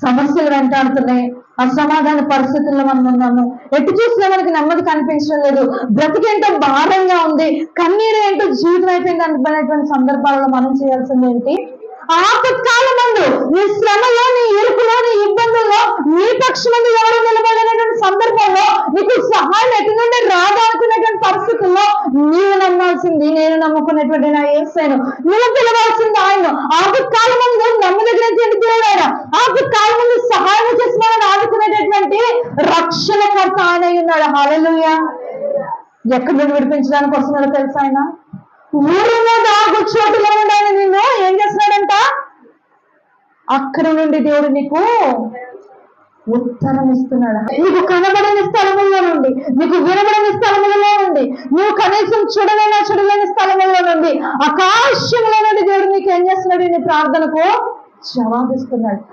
సమస్యలు వెంటాడుతున్నాయి, అసమాధాన పరిస్థితుల్లో మనం ఉన్నాము. ఎటు చూసినా మనకి నెమ్మది కనిపించడం లేదు, బ్రతికేంటో భారంగా ఉంది, కన్నీరు ఏంటో జీవితం అయిపోయింది అనుకునేటువంటి సందర్భాలలో మనం చేయాల్సింది ఏంటి? ఆపత్కాలమందు నీ శ్రమలో, నీ ఇరుకులో, నీ ఇబ్బందుల్లో నీ పక్షమందు ఎవరు నిలబడినటువంటి సందర్భంలో నీకు సహాయం ఎటు నుండి రాదు అనుకునేటువంటి పరిస్థితుల్లో నీవు నమ్మాల్సింది, నేను నమ్ముకునేటువంటి నా యేసయ్యను, నువ్వు పిలవాల్సింది ఆయన. ఆపత్కాలమందు నమ్మదగినటువంటి దేవుడు ఆయన. ఆపత్కాలమందు సహాయం చేసి మనం ఆదుకునేటటువంటి రక్షణకర్త ఆయన ఉన్నాడు. హల్లెలూయా. ఎక్కడి నుండి విడిపించడానికి వస్తున్నాడో తెలుసా ఆయన? ఊరులో దాగు చోటులో నుండి ఆయన నిన్ను ఏం చేస్తున్నాడంట? అక్కడ నుండి దేవుడు నీకు ఉత్తరం ఇస్తున్నాడు. నీకు కనబడని స్థలములో నుండి, నీకు వినబడని స్థలములలో నుండి, నువ్వు కనీసం చూడలేని స్థలములో నుండి, ఆకాశంలో నుండి దేవుడు నీకు ఏం చేస్తున్నాడు? నీ ప్రార్థనకు జవాబిస్తున్నాడు.